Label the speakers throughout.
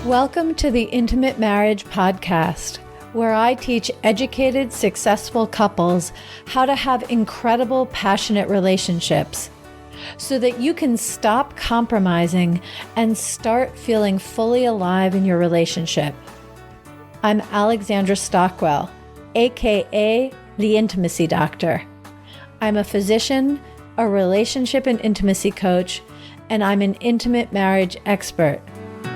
Speaker 1: Welcome to the Intimate Marriage Podcast, where I teach educated, successful couples how to have incredible, passionate relationships so that you can stop compromising and start feeling fully alive in your relationship. I'm Alexandra Stockwell, aka the Intimacy Doctor. I'm a physician, a relationship and intimacy coach, and I'm an intimate marriage expert.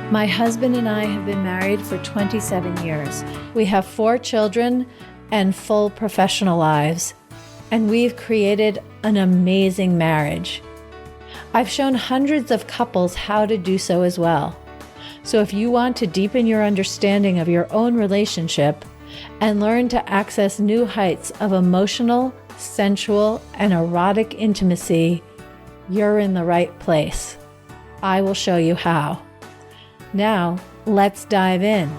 Speaker 1: My husband and I have been married for 27 years. We have 4 children and full professional lives, and we've created an amazing marriage. I've shown hundreds of couples how to do so as well. So if you want to deepen your understanding of your own relationship and learn to access new heights of emotional, sensual, and erotic intimacy, you're in the right place. I will show you how. Now, let's dive in.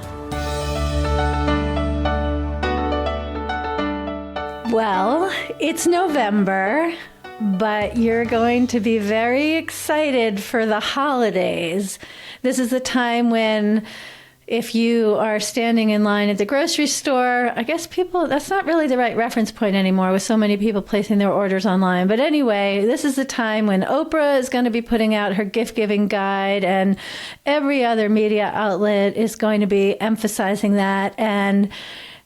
Speaker 1: Well, it's November, but you're going to be very excited for the holidays. This is the time when, if you are standing in line at the grocery store, I guess that's not really the right reference point anymore with so many people placing their orders online. But anyway, this is the time when Oprah is going to be putting out her gift-giving guide, and every other media outlet is going to be emphasizing that. And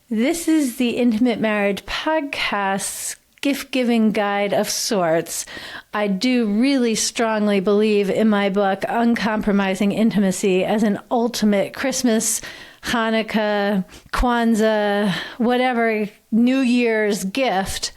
Speaker 1: this is the Intimate Marriage Podcast's gift-giving guide of sorts. I do really strongly believe in my book, Uncompromising Intimacy, as an ultimate Christmas, Hanukkah, Kwanzaa, whatever New Year's gift.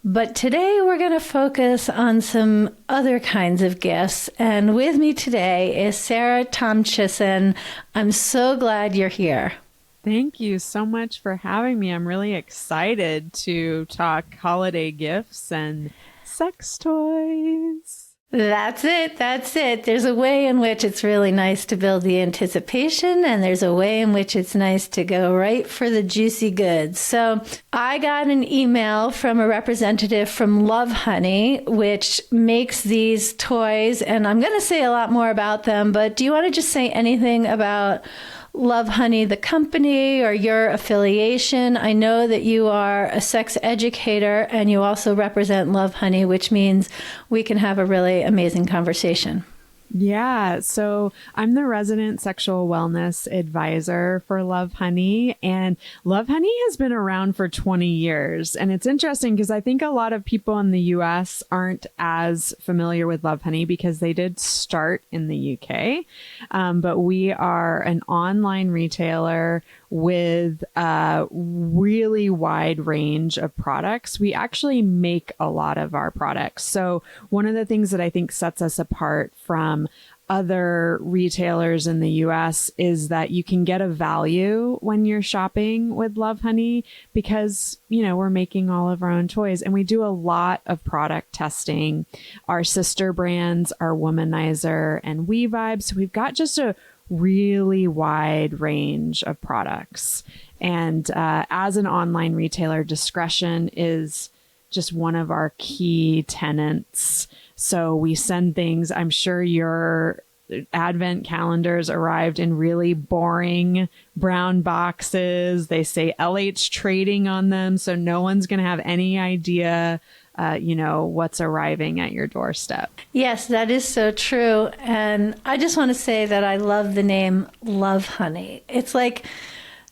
Speaker 1: But today we're going to focus on some other kinds of gifts. And with me today is Sarah Tomchesson. I'm so glad you're here.
Speaker 2: Thank you so much for having me. I'm really excited to talk holiday gifts and sex toys.
Speaker 1: That's it. There's a way in which it's really nice to build the anticipation, and there's a way in which it's nice to go right for the juicy goods. So I got an email from a representative from Lovehoney, which makes these toys, and I'm going to say a lot more about them, but do you want to just say anything about Lovehoney, the company, or your affiliation? I know that you are a sex educator and you also represent Lovehoney, which means we can have a really amazing conversation.
Speaker 2: Yeah, so I'm the resident sexual wellness advisor for Lovehoney, and Lovehoney has been around for 20 years. And it's interesting because I think a lot of people in the US aren't as familiar with Lovehoney because they did start in the UK. But we are an online retailer with a really wide range of products. We actually make a lot of our products. So one of the things that I think sets us apart from other retailers in the US is that you can get a value when you're shopping with Lovehoney because, we're making all of our own toys, and we do a lot of product testing. Our sister brands are Womanizer and We Vibe. So we've got just a really wide range of products. And as an online retailer, discretion is just one of our key tenets. So we send things. I'm sure your Advent calendars arrived in really boring brown boxes. They say LH Trading on them, so no one's going to have any idea what's arriving at your doorstep.
Speaker 1: Yes, that is so true. And I just want to say that I love the name Lovehoney. It's like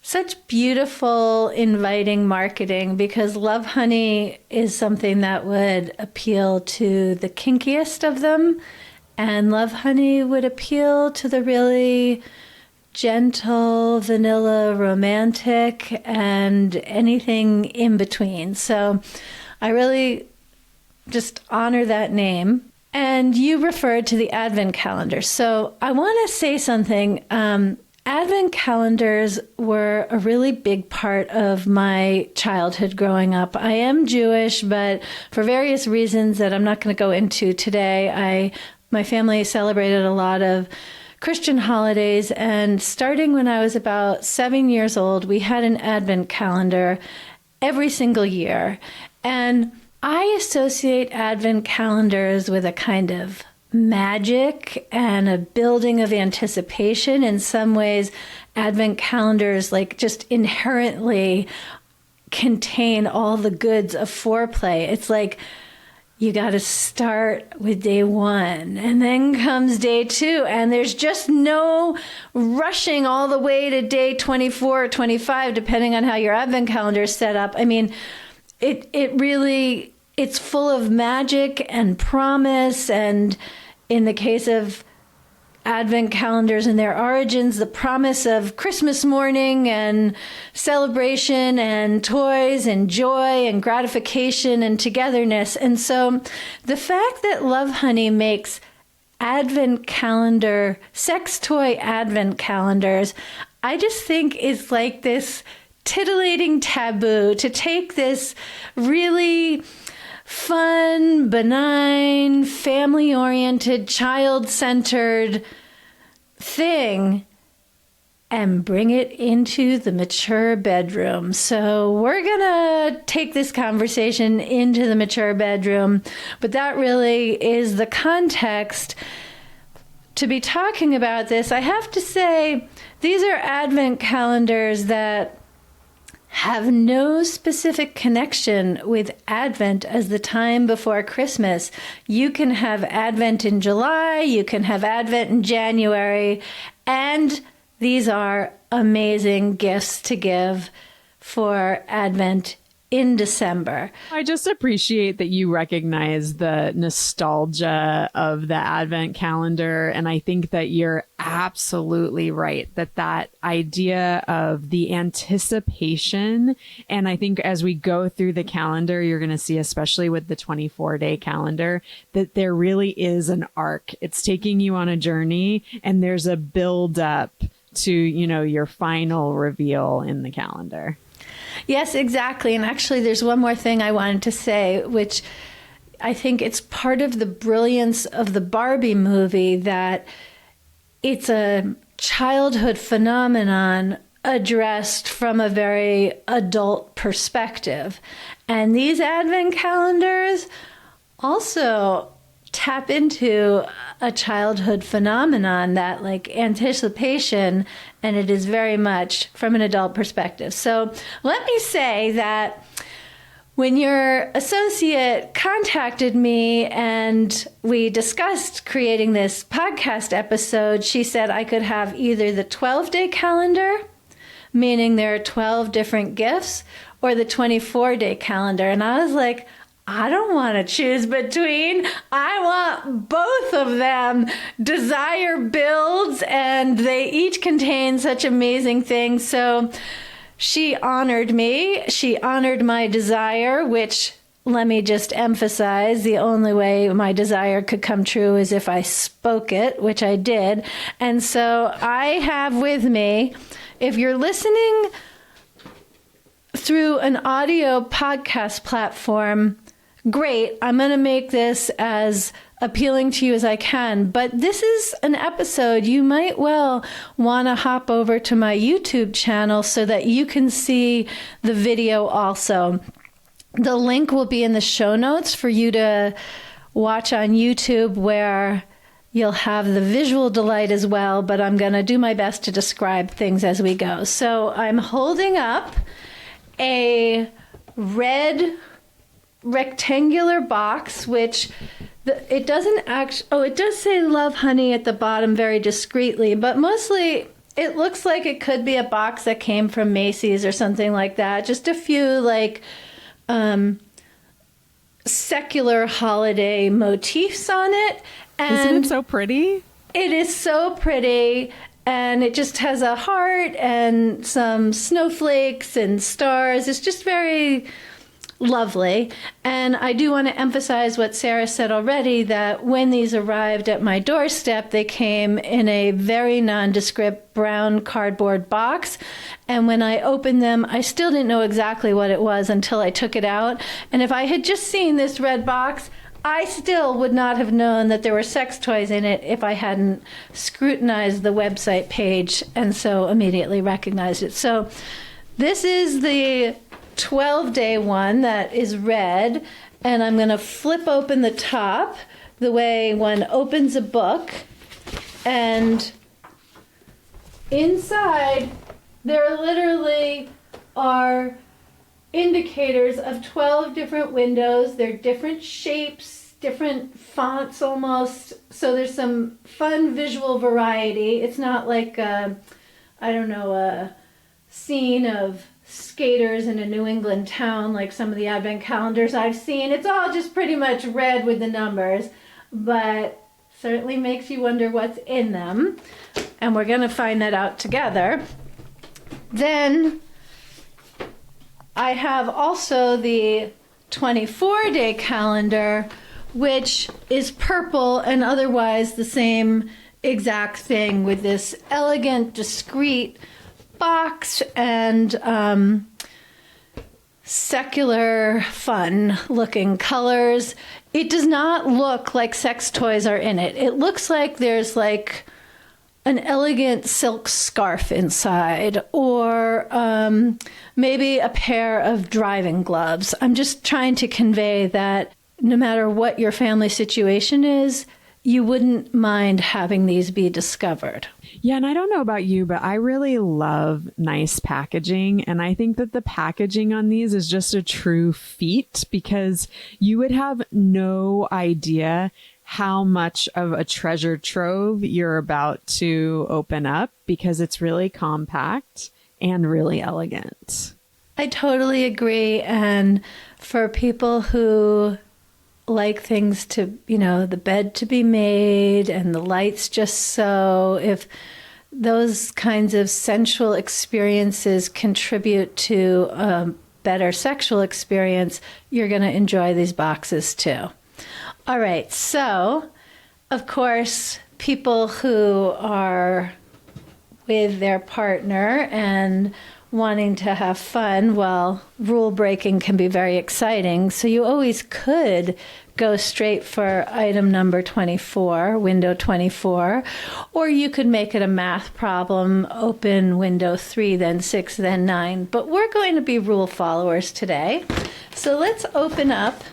Speaker 1: such beautiful, inviting marketing because Lovehoney is something that would appeal to the kinkiest of them. And Lovehoney would appeal to the really gentle, vanilla, romantic, and anything in between. So I really just honor that name. And you referred to the Advent calendar. So I want to say something. Advent calendars were a really big part of my childhood growing up. I am Jewish, but for various reasons that I'm not going to go into today, my family celebrated a lot of Christian holidays. And starting when I was about 7 years old, we had an Advent calendar every single year. And I associate Advent calendars with a kind of magic and a building of anticipation. In some ways, Advent calendars like just inherently contain all the goods of foreplay. It's like you got to start with day 1 and then comes day 2, and there's just no rushing all the way to day 24 or 25, depending on how your Advent calendar is set up. I mean, it's full of magic and promise. And in the case of Advent calendars and their origins, the promise of Christmas morning and celebration and toys and joy and gratification and togetherness. And so the fact that Lovehoney makes Advent calendar, sex toy Advent calendars, I just think is like this titillating taboo to take this really fun, benign, family-oriented, child-centered thing and bring it into the mature bedroom. So we're going to take this conversation into the mature bedroom, but that really is the context to be talking about this. I have to say, these are Advent calendars that have no specific connection with Advent as the time before Christmas. You can have Advent in July, you can have Advent in January, and these are amazing gifts to give for Advent in December.
Speaker 2: I just appreciate that you recognize the nostalgia of the Advent calendar. And I think that you're absolutely right that idea of the anticipation. And I think as we go through the calendar, you're going to see, especially with the 24-day calendar, that there really is an arc. It's taking you on a journey, and there's a build up to, your final reveal in the calendar.
Speaker 1: Yes, exactly. And actually, there's one more thing I wanted to say, which I think it's part of the brilliance of the Barbie movie, that it's a childhood phenomenon addressed from a very adult perspective. And these Advent calendars also tap into a childhood phenomenon, that like anticipation, and it is very much from an adult perspective. So let me say that when your associate contacted me and we discussed creating this podcast episode, she said I could have either the 12-day calendar, meaning there are 12 different gifts, or the 24-day calendar. And I was like, I don't want to choose between. I want both of them. Desire builds, and they each contain such amazing things. So she honored me. She honored my desire, which, let me just emphasize, the only way my desire could come true is if I spoke it, which I did. And so I have with me, if you're listening through an audio podcast platform, great. I'm going to make this as appealing to you as I can. But this is an episode you might well want to hop over to my YouTube channel so that you can see the video also. The link will be in the show notes for you to watch on YouTube, where you'll have the visual delight as well. But I'm going to do my best to describe things as we go. So I'm holding up a red rectangular box, which it doesn't actually, it does say Lovehoney at the bottom very discreetly, but mostly it looks like it could be a box that came from Macy's or something like that. Just a few like secular holiday motifs on it. And
Speaker 2: isn't it so pretty?
Speaker 1: It is so pretty. And it just has a heart and some snowflakes and stars. It's just very lovely. And I do want to emphasize what Sarah said already, that when these arrived at my doorstep, they came in a very nondescript brown cardboard box. And when I opened them, I still didn't know exactly what it was until I took it out. And if I had just seen this red box, I still would not have known that there were sex toys in it if I hadn't scrutinized the website page and so immediately recognized it. So this is the 12-day one that is red, and I'm going to flip open the top the way one opens a book, and inside there literally are indicators of 12 different windows. They're different shapes, different fonts almost. So there's some fun visual variety. It's not like a scene of skaters in a New England town like some of the advent calendars I've seen. It's all just pretty much red with the numbers, but certainly makes you wonder what's in them. And we're going to find that out together. Then I have also the 24-day calendar, which is purple and otherwise the same exact thing with this elegant, discreet box and secular, fun-looking colors. It does not look like sex toys are in it. It looks like there's like an elegant silk scarf inside, or maybe a pair of driving gloves. I'm just trying to convey that no matter what your family situation is, you wouldn't mind having these be discovered.
Speaker 2: Yeah, and I don't know about you, but I really love nice packaging. And I think that the packaging on these is just a true feat, because you would have no idea how much of a treasure trove you're about to open up, because it's really compact and really elegant.
Speaker 1: I totally agree. And for people who like things to, the bed to be made and the lights just so, if those kinds of sensual experiences contribute to a better sexual experience, you're going to enjoy these boxes too. All right, so of course, people who are with their partner and wanting to have fun, well, rule breaking can be very exciting. So you always could go straight for item number 24, window 24, or you could make it a math problem, open window 3, then 6, then 9. But we're going to be rule followers today. So let's open up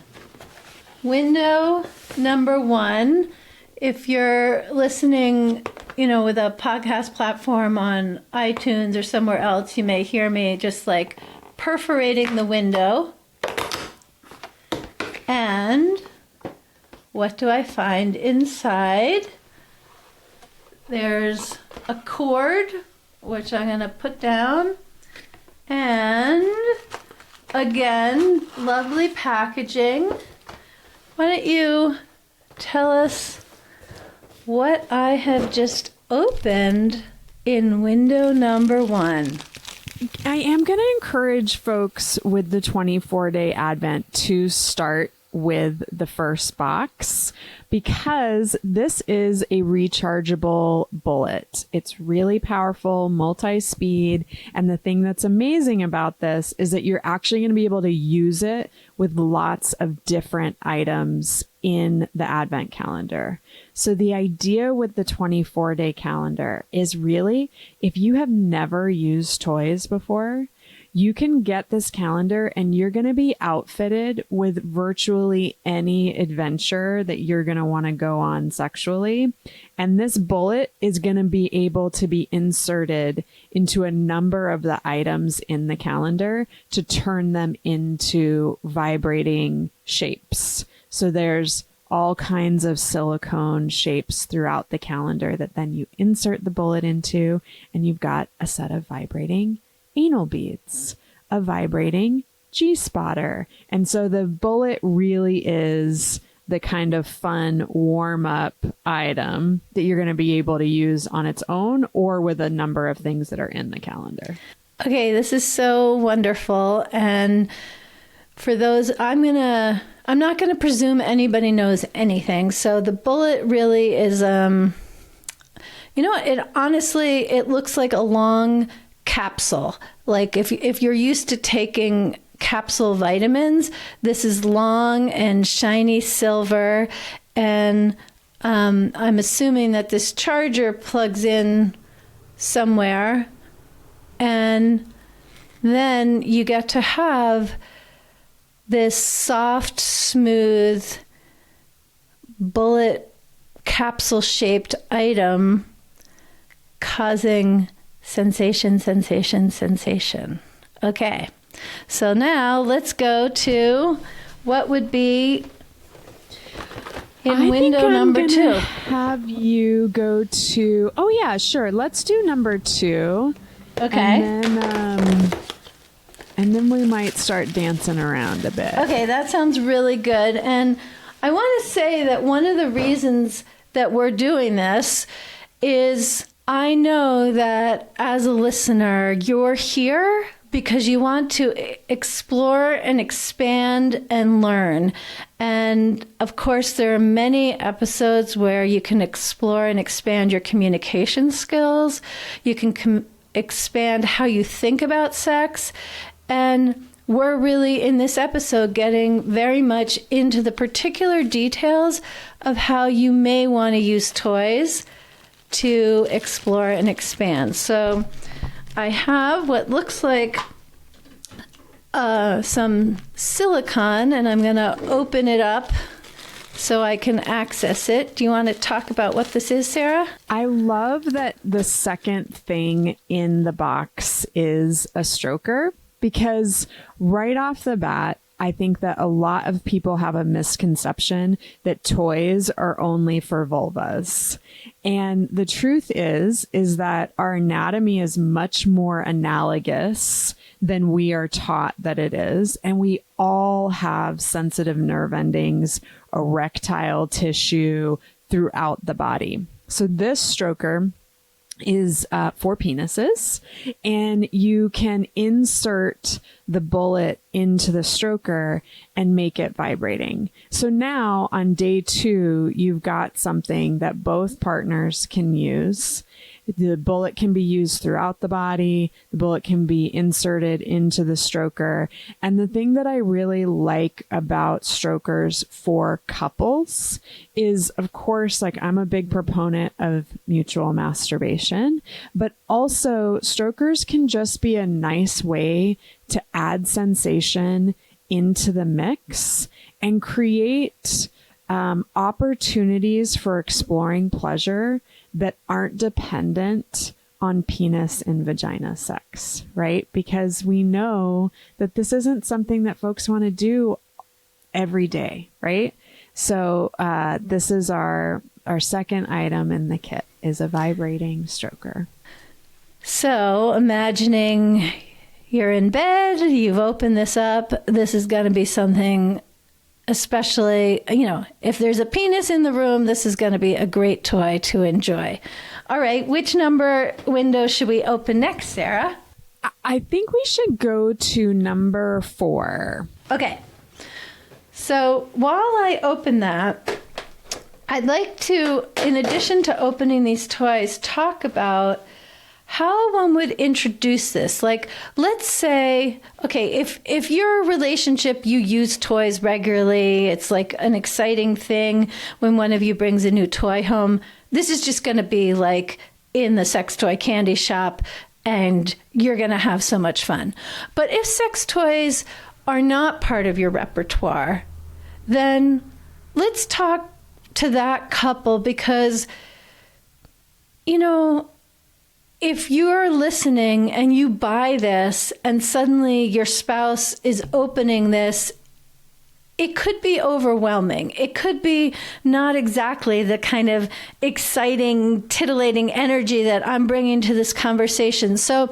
Speaker 1: window number 1. If you're listening, with a podcast platform on iTunes or somewhere else, you may hear me just like perforating the window. And what do I find inside? There's a cord, which I'm going to put down. And again, lovely packaging. Why don't you tell us what I have just opened in window number 1?
Speaker 2: I am going to encourage folks with the 24-day Advent to start with the first box, because this is a rechargeable bullet. It's really powerful, multi-speed, and the thing that's amazing about this is that you're actually going to be able to use it with lots of different items in the Advent calendar. So the idea with the 24-day calendar is really, if you have never used toys before, you can get this calendar and you're going to be outfitted with virtually any adventure that you're going to want to go on sexually. And this bullet is going to be able to be inserted into a number of the items in the calendar to turn them into vibrating shapes. So there's all kinds of silicone shapes throughout the calendar that then you insert the bullet into, and you've got a set of vibrating anal beads, a vibrating G-spotter. And so the bullet really is the kind of fun warm-up item that you're going to be able to use on its own or with a number of things that are in the calendar.
Speaker 1: Okay, this is so wonderful. And for those, I'm not going to presume anybody knows anything. So the bullet really is, it looks like a long capsule. Like if you're used to taking capsule vitamins, this is long and shiny silver. And I'm assuming that this charger plugs in somewhere. And then you get to have this soft, smooth bullet capsule shaped item causing sensation, sensation, sensation. Okay. So now let's go to what would be in window number 2.
Speaker 2: Have you go to, oh yeah, sure. Let's do number 2.
Speaker 1: Okay.
Speaker 2: And then we might start dancing around a bit.
Speaker 1: Okay, that sounds really good. And I want to say that one of the reasons that we're doing this is I know that as a listener, you're here because you want to explore and expand and learn. And of course, there are many episodes where you can explore and expand your communication skills. You can expand how you think about sex. And we're really, in this episode, getting very much into the particular details of how you may want to use toys to explore and expand. So I have what looks like some silicone, and I'm going to open it up so I can access it. Do you want to talk about what this is, Sarah?
Speaker 2: I love that the second thing in the box is a stroker, because right off the bat, I think that a lot of people have a misconception that toys are only for vulvas. And the truth is that our anatomy is much more analogous than we are taught that it is. And we all have sensitive nerve endings, erectile tissue throughout the body. So this stroker is for penises, and you can insert the bullet into the stroker and make it vibrating. So now on day 2, you've got something that both partners can use. The bullet can be used throughout the body. The bullet can be inserted into the stroker. And the thing that I really like about strokers for couples is, of course, like, I'm a big proponent of mutual masturbation, but also strokers can just be a nice way to add sensation into the mix and create opportunities for exploring pleasure that aren't dependent on penis and vagina sex, right? Because we know that this isn't something that folks want to do every day, right? So this is our second item in the kit, is a vibrating stroker.
Speaker 1: So imagining you're in bed, you've opened this up, this is going to be something, especially, if there's a penis in the room, this is going to be a great toy to enjoy. All right, which number window should we open next, Sarah?
Speaker 2: I think we should go to number 4.
Speaker 1: Okay. So while I open that, I'd like to, in addition to opening these toys, talk about how one would introduce this. Like, let's say, okay, if your relationship, you use toys regularly, it's like an exciting thing when one of you brings a new toy home. This is just going to be like in the sex toy candy shop, and you're going to have so much fun. But if sex toys are not part of your repertoire, then let's talk to that couple, because, if you're listening and you buy this and suddenly your spouse is opening this, it could be overwhelming. It could be not exactly the kind of exciting, titillating energy that I'm bringing to this conversation. So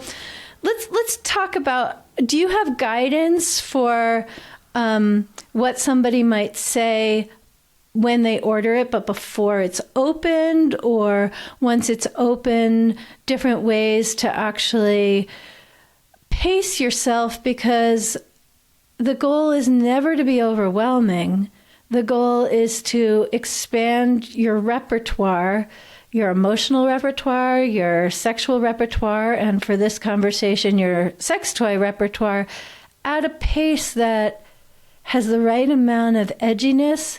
Speaker 1: let's talk about, do you have guidance for what somebody might say when they order it, but before it's opened, or once it's open, different ways to actually pace yourself? Because the goal is never to be overwhelming. The goal is to expand your repertoire, your emotional repertoire, your sexual repertoire, and for this conversation, your sex toy repertoire, at a pace that has the right amount of edginess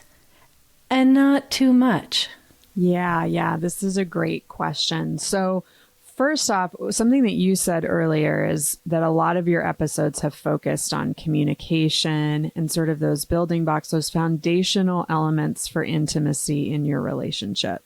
Speaker 1: and not too much.
Speaker 2: Yeah, this is a great question. So first off, something that you said earlier is that a lot of your episodes have focused on communication and sort of those building blocks, those foundational elements for intimacy in your relationship.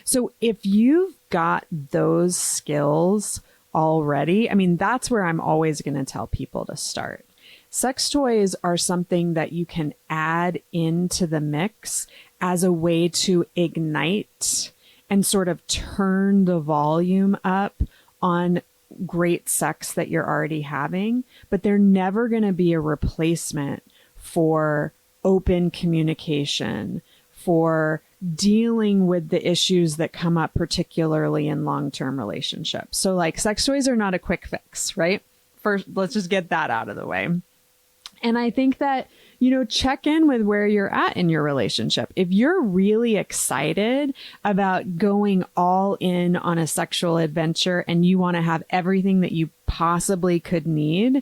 Speaker 2: So if you've got those skills already, I mean, that's where I'm always going to tell people to start. Sex toys are something that you can add into the mix as a way to ignite and sort of turn the volume up on great sex that you're already having, but they're never going to be a replacement for open communication, for dealing with the issues that come up, particularly in long-term relationships. So like sex toys are not a quick fix, right? First, let's just get that out of the way. And I think that, check in with where you're at in your relationship. If you're really excited about going all in on a sexual adventure and you want to have everything that you possibly could need,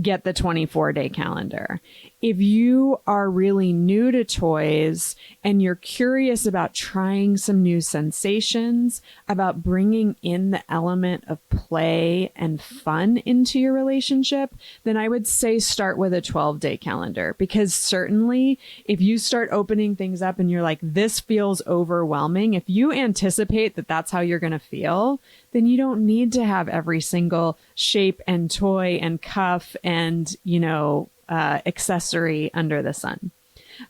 Speaker 2: get the 24-day calendar. If you are really new to toys and you're curious about trying some new sensations, about bringing in the element of play and fun into your relationship, then I would say start with a 12-day calendar. Because certainly if you start opening things up and you're like, this feels overwhelming, if you anticipate that that's how you're going to feel, then you don't need to have every single shape and toy and cuff and, accessory under the sun.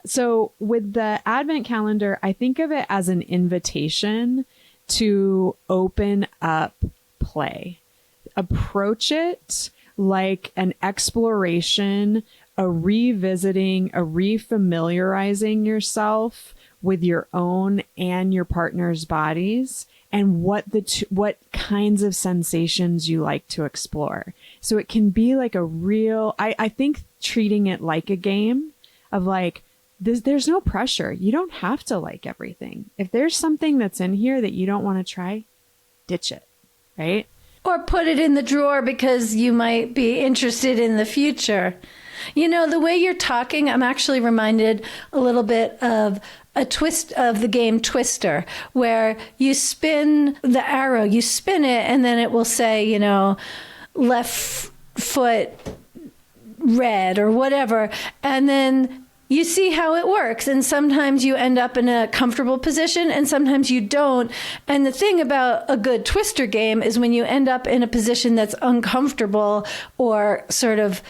Speaker 2: So with the Advent calendar, I think of it as an invitation to open up play. Approach it like an exploration, a revisiting, a refamiliarizing yourself with your own and your partner's bodies and what kinds of sensations you like to explore. So it can be like a real, I think treating it like a game of like, there's no pressure. You don't have to like everything. If there's something that's in here that you don't want to try, ditch it, right?
Speaker 1: Or put it in the drawer because you might be interested in the future. The way you're talking, I'm actually reminded a little bit of a twist of the game Twister, where you spin the arrow, you spin it, and then it will say, left foot red or whatever. And then you see how it works. And sometimes you end up in a comfortable position and sometimes you don't. And the thing about a good Twister game is when you end up in a position that's uncomfortable or sort of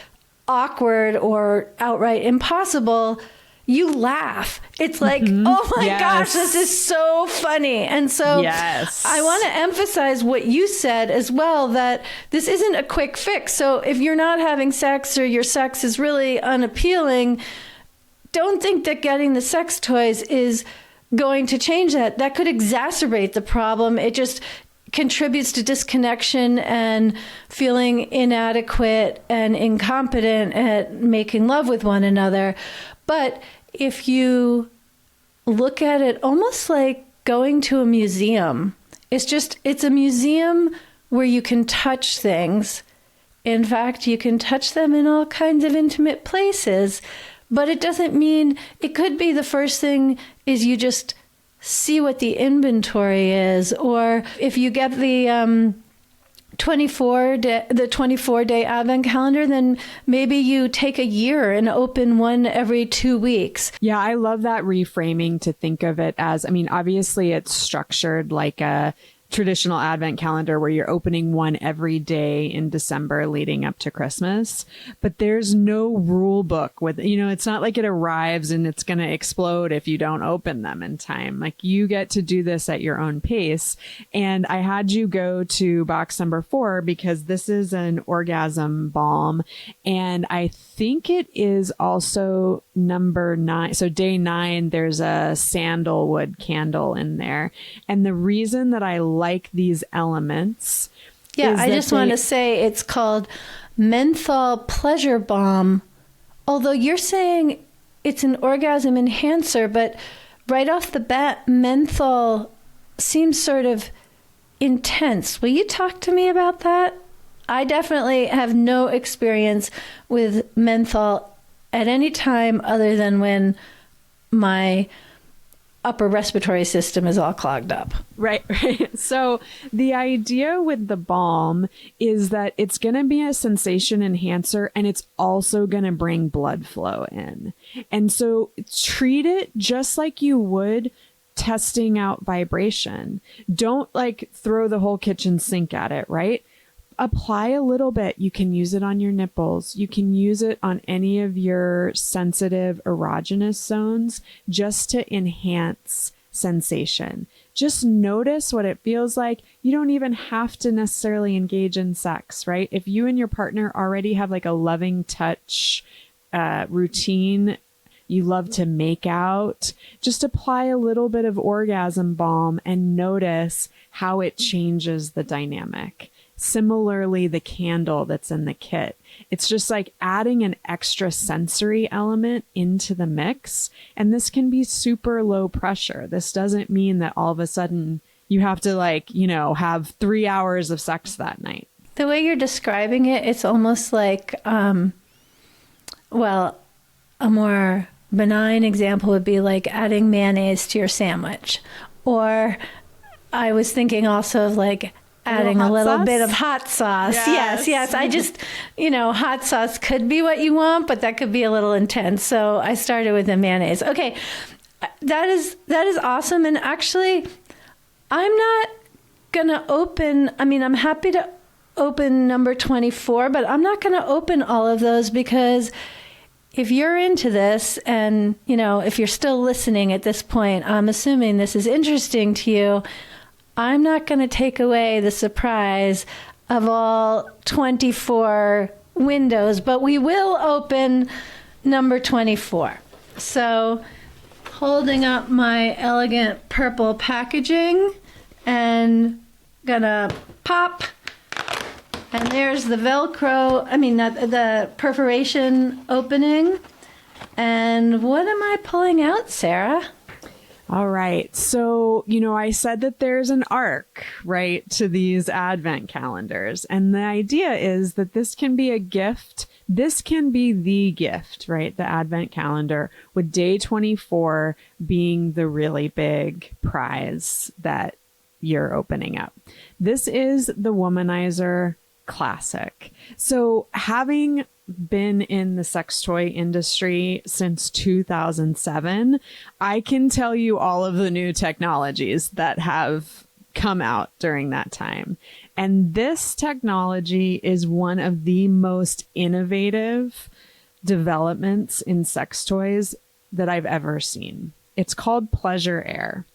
Speaker 1: awkward or outright impossible, you laugh. It's like, oh my gosh, this is so funny. And so I want to emphasize what you said as well, that this isn't a quick fix. So if you're not having sex or your sex is really unappealing, don't think that getting the sex toys is going to change that. That could exacerbate the problem. It just contributes to disconnection and feeling inadequate and incompetent at making love with one another. But if you look at it almost like going to a museum, it's a museum where you can touch things. In fact, you can touch them in all kinds of intimate places, but it doesn't mean, it could be the first thing is you just see what the inventory is, or if you get the 24-day Advent calendar, then maybe you take a year and open one every 2 weeks.
Speaker 2: Yeah, I love that reframing to think of it as, obviously it's structured like a traditional Advent calendar where you're opening one every day in December leading up to Christmas. But there's no rule book with, it's not like it arrives and it's going to explode if you don't open them in time. Like you get to do this at your own pace. And I had you go to box number 4 because this is an orgasm balm. And I think it is also number 9. So day 9, there's a sandalwood candle in there. And the reason that I like these elements.
Speaker 1: Yeah, I just want to say it's called menthol pleasure balm. Although you're saying it's an orgasm enhancer, but right off the bat, menthol seems sort of intense. Will you talk to me about that? I definitely have no experience with menthol at any time other than when my upper respiratory system is all clogged up.
Speaker 2: Right. So the idea with the balm is that it's going to be a sensation enhancer, and it's also going to bring blood flow in. And so treat it just like you would testing out vibration. Don't like throw the whole kitchen sink at it, right? Apply a little bit. You can use it on your nipples. You can use it on any of your sensitive erogenous zones just to enhance sensation. Just notice what it feels like. You don't even have to necessarily engage in sex, right? If you and your partner already have like a loving touch routine, you love to make out, just apply a little bit of orgasm balm and notice how it changes the dynamic. Similarly, the candle that's in the kit, it's just like adding an extra sensory element into the mix. And this can be super low pressure. This doesn't mean that all of a sudden you have to have 3 hours of sex that night.
Speaker 1: The way you're describing it, it's almost like, a more benign example would be like adding mayonnaise to your sandwich. Or I was thinking also of like adding a little bit of hot sauce. Yes. I just, hot sauce could be what you want, but that could be a little intense. So I started with the mayonnaise. Okay. That is awesome. And actually, I'm not going to open, I'm happy to open number 24, but I'm not going to open all of those because if you're into this and, if you're still listening at this point, I'm assuming this is interesting to you. I'm not going to take away the surprise of all 24 windows, but we will open number 24. So holding up my elegant purple packaging and gonna pop. And there's the Velcro, the perforation opening. And what am I pulling out, Sarah?
Speaker 2: All right. So, I said that there's an arc, right, to these Advent calendars. And the idea is that this can be a gift. This can be the gift, right? The Advent calendar, with day 24 being the really big prize that you're opening up. This is the Womanizer Classic. So having been in the sex toy industry since 2007, I can tell you all of the new technologies that have come out during that time. And this technology is one of the most innovative developments in sex toys that I've ever seen. It's called Pleasure Air.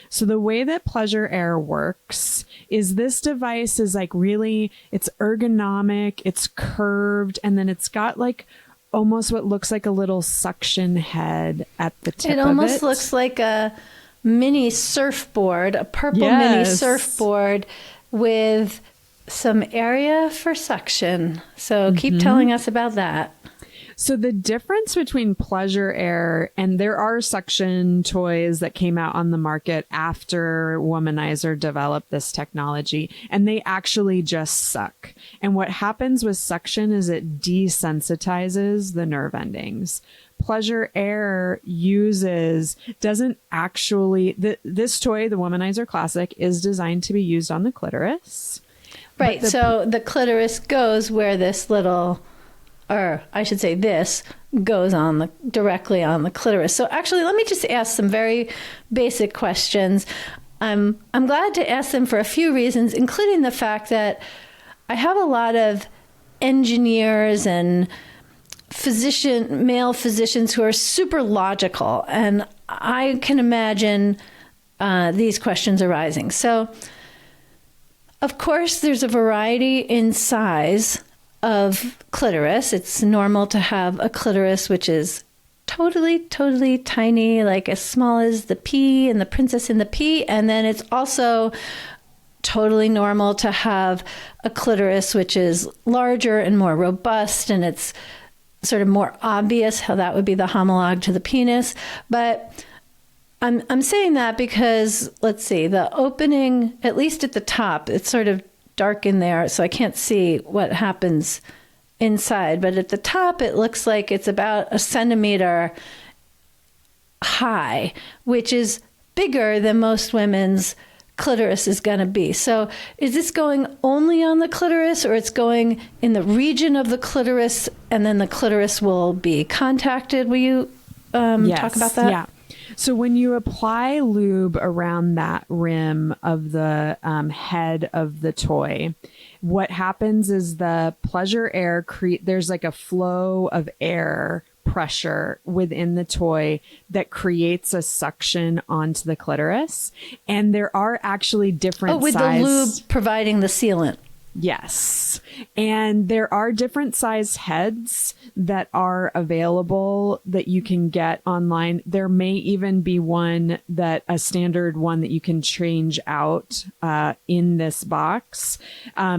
Speaker 2: So the way that Pleasure Air works is this device is like really, it's ergonomic, it's curved, and then it's got like almost what looks like a little suction head at the tip of it.
Speaker 1: It almost looks like a mini surfboard, a purple mini surfboard with some area for suction. So keep telling us about that.
Speaker 2: So the difference between Pleasure Air, and there are suction toys that came out on the market after Womanizer developed this technology, and they actually just suck. And what happens with suction is it desensitizes the nerve endings. Pleasure Air doesn't actually, this toy, the Womanizer Classic, is designed to be used on the clitoris.
Speaker 1: Right. So the clitoris goes where this little, or I should say this goes on directly on the clitoris. So actually, let me just ask some very basic questions. I'm glad to ask them for a few reasons, including the fact that I have a lot of engineers and male physicians who are super logical, and I can imagine these questions arising. So, of course, there's a variety in size of clitoris. It's normal to have a clitoris which is totally, totally tiny, like as small as the pea and the princess in the pea. And then it's also totally normal to have a clitoris which is larger and more robust, and it's sort of more obvious how that would be the homologue to the penis. But I'm saying that because, let's see, the opening, at least at the top, it's sort of dark in there, so I can't see what happens inside. But at the top, it looks like it's about 1 centimeter high, which is bigger than most women's clitoris is going to be. So is this going only on the clitoris, or it's going in the region of the clitoris and then the clitoris will be contacted? Will you talk about that?
Speaker 2: Yeah. So when you apply lube around that rim of the head of the toy, what happens is the pleasure air there's like a flow of air pressure within the toy that creates a suction onto the clitoris. And there are actually different
Speaker 1: with
Speaker 2: size...
Speaker 1: the lube providing the sealant.
Speaker 2: Yes. And there are different size heads that are available that you can get online. There may even be a standard one that you can change out in this box.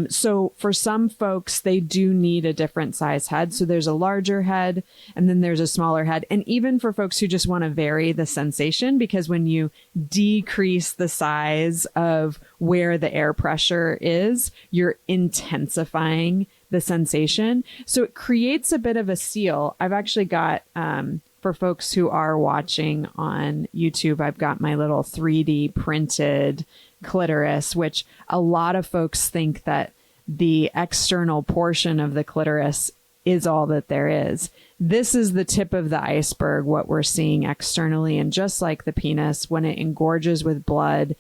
Speaker 2: So for some folks, they do need a different size head. So there's a larger head and then there's a smaller head. And even for folks who just want to vary the sensation, because when you decrease the size of where the air pressure is, you're intensifying the sensation. So it creates a bit of a seal. I've actually got, for folks who are watching on YouTube, I've got my little 3D printed clitoris, which a lot of folks think that the external portion of the clitoris is all that there is. This is the tip of the iceberg, what we're seeing externally. And just like the penis, when it engorges with blood,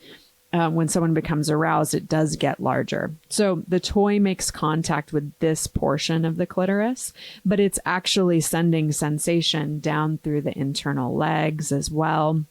Speaker 2: when someone becomes aroused, it does get larger. So the toy makes contact with this portion of the clitoris, but it's actually sending sensation down through the internal legs as well.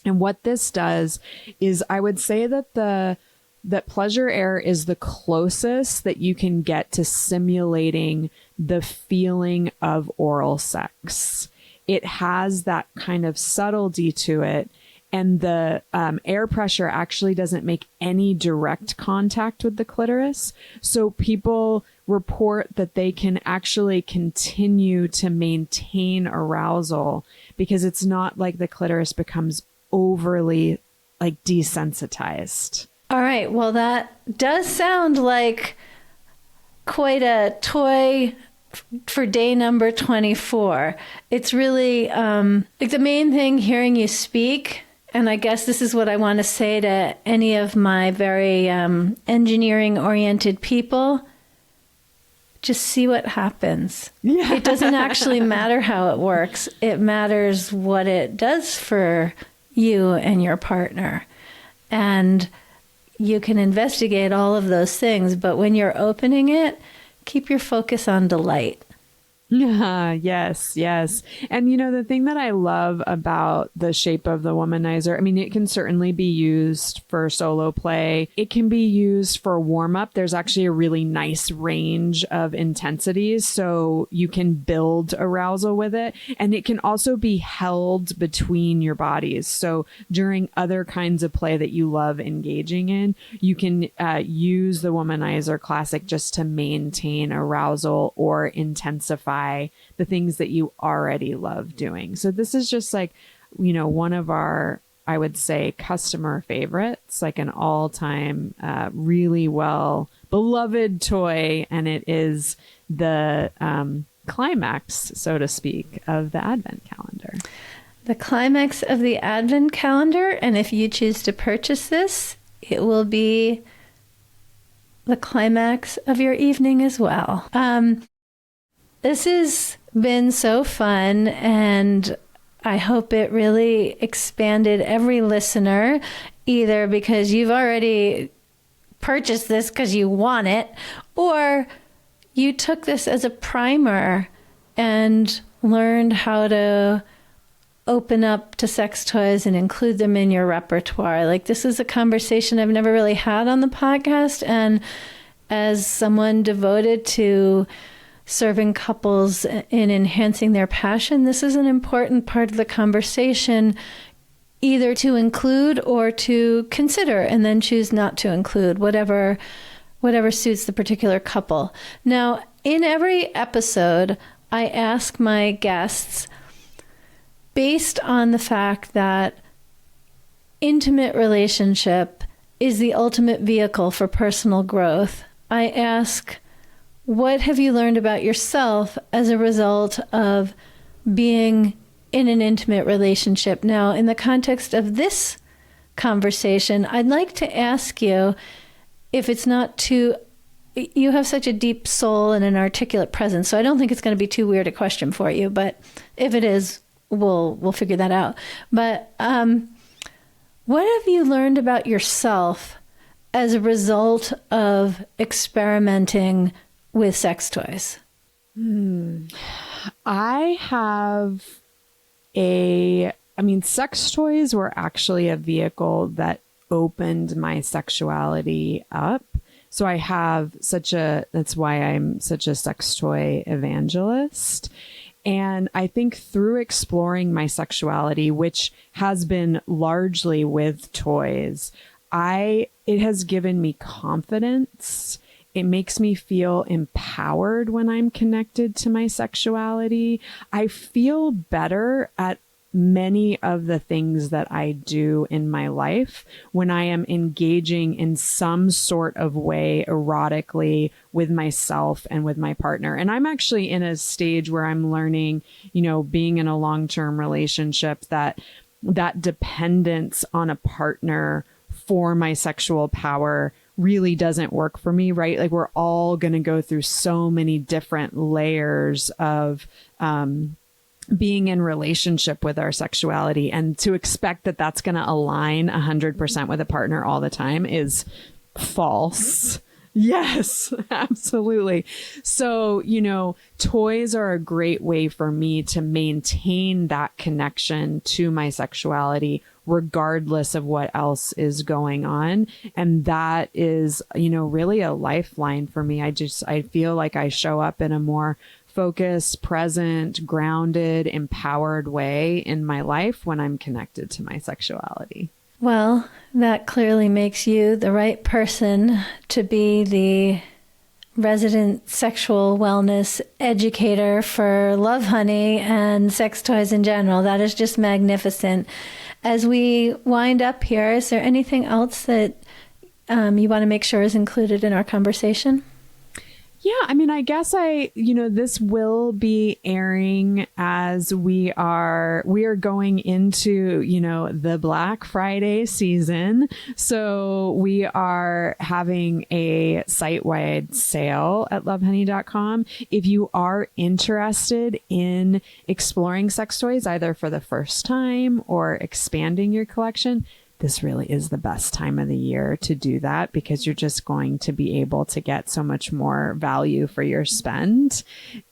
Speaker 2: And what this does is, I would say that that pleasure air is the closest that you can get to simulating the feeling of oral sex. It has that kind of subtlety to it. And the air pressure actually doesn't make any direct contact with the clitoris. So people report that they can actually continue to maintain arousal because it's not like the clitoris becomes overly like desensitized.
Speaker 1: All right. Well, that does sound like quite a toy for day number 24. It's really like the main thing hearing you speak. And I guess this is what I want to say to any of my very engineering-oriented people. Just see what happens. Yeah. It doesn't actually matter how it works. It matters what it does for you and your partner. And you can investigate all of those things. But when you're opening it, keep your focus on delight.
Speaker 2: Yes. And the thing that I love about the shape of the womanizer, I mean, it can certainly be used for solo play. It can be used for warm up. There's actually a really nice range of intensities, so you can build arousal with it. And it can also be held between your bodies. So during other kinds of play that you love engaging in, you can use the Womanizer Classic just to maintain arousal or intensify the things that you already love doing. So this is just like, one of our, I would say, customer favorites, like an all-time, really well beloved toy. And it is the climax, so to speak, of the Advent calendar.
Speaker 1: The climax of the Advent calendar. And if you choose to purchase this, it will be the climax of your evening as well. This has been so fun, and I hope it really expanded every listener, either because you've already purchased this because you want it, or you took this as a primer and learned how to open up to sex toys and include them in your repertoire. Like, this is a conversation I've never really had on the podcast, and as someone devoted to serving couples in enhancing their passion, this is an important part of the conversation, either to include or to consider, and then choose not to include, whatever suits the particular couple. Now, in every episode, I ask my guests, based on the fact that intimate relationship is the ultimate vehicle for personal growth, I ask, what have you learned about yourself as a result of being in an intimate relationship? Now, in the context of this conversation, I'd like to ask you, if it's not too, you have such a deep soul and an articulate presence, so I don't think it's going to be too weird a question for you, but if it is, we'll figure that out. But what have you learned about yourself as a result of experimenting with sex toys?
Speaker 2: Sex toys were actually a vehicle that opened my sexuality up. So that's why I'm such a sex toy evangelist. And I think through exploring my sexuality, which has been largely with toys, it has given me confidence. It makes me feel empowered when I'm connected to my sexuality. I feel better at many of the things that I do in my life when I am engaging in some sort of way erotically with myself and with my partner. And I'm actually in a stage where I'm learning, being in a long-term relationship, that dependence on a partner for my sexual power really doesn't work for me, right? Like, we're all going to go through so many different layers of being in relationship with our sexuality, and to expect that that's going to align 100% with a partner all the time is false. Yes, absolutely. So, toys are a great way for me to maintain that connection to my sexuality regardless of what else is going on. And that is, really a lifeline for me. I feel like I show up in a more focused, present, grounded, empowered way in my life when I'm connected to my sexuality.
Speaker 1: Well, that clearly makes you the right person to be the resident sexual wellness educator for Lovehoney and sex toys in general. That is just magnificent. As we wind up here, is there anything else that you want to make sure is included in our conversation?
Speaker 2: Yeah, I guess this will be airing as we are going into, the Black Friday season. So we are having a site-wide sale at lovehoney.com. If you are interested in exploring sex toys, either for the first time or expanding your collection, this really is the best time of the year to do that, because you're just going to be able to get so much more value for your spend.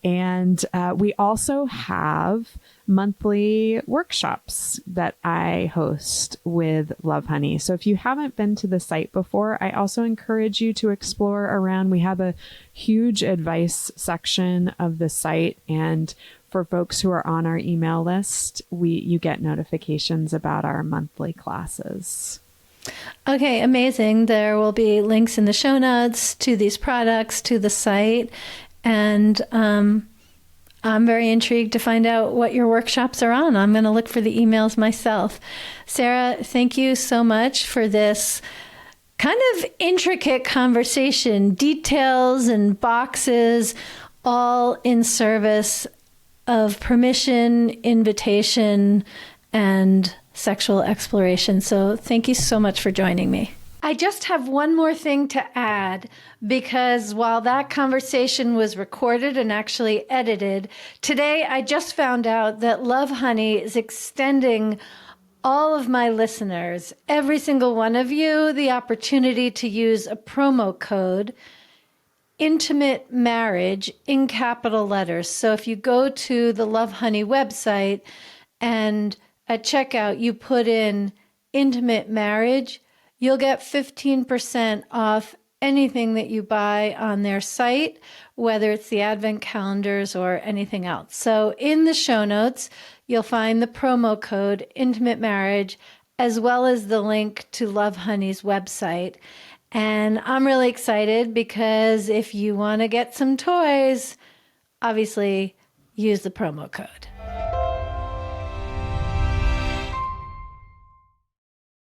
Speaker 2: And we also have monthly workshops that I host with Lovehoney. So if you haven't been to the site before, I also encourage you to explore around. We have a huge advice section of the site, and for folks who are on our email list, you get notifications about our monthly classes.
Speaker 1: Okay, amazing. There will be links in the show notes to these products, to the site, and I'm very intrigued to find out what your workshops are on. I'm going to look for the emails myself. Sarah, thank you so much for this kind of intricate conversation, details and boxes, all in service of permission, invitation, and sexual exploration. So thank you so much for joining me. I just have one more thing to add, because while that conversation was recorded and actually edited, today I just found out that Lovehoney is extending all of my listeners, every single one of you, the opportunity to use a promo code, Intimate Marriage, in capital letters. So if you go to the Lovehoney website and at checkout you put in Intimate Marriage, you'll get 15% off anything that you buy on their site, whether it's the Advent calendars or anything else. So in the show notes, you'll find the promo code Intimate Marriage, as well as the link to Lovehoney's website. And I'm really excited because if you want to get some toys, obviously use the promo code.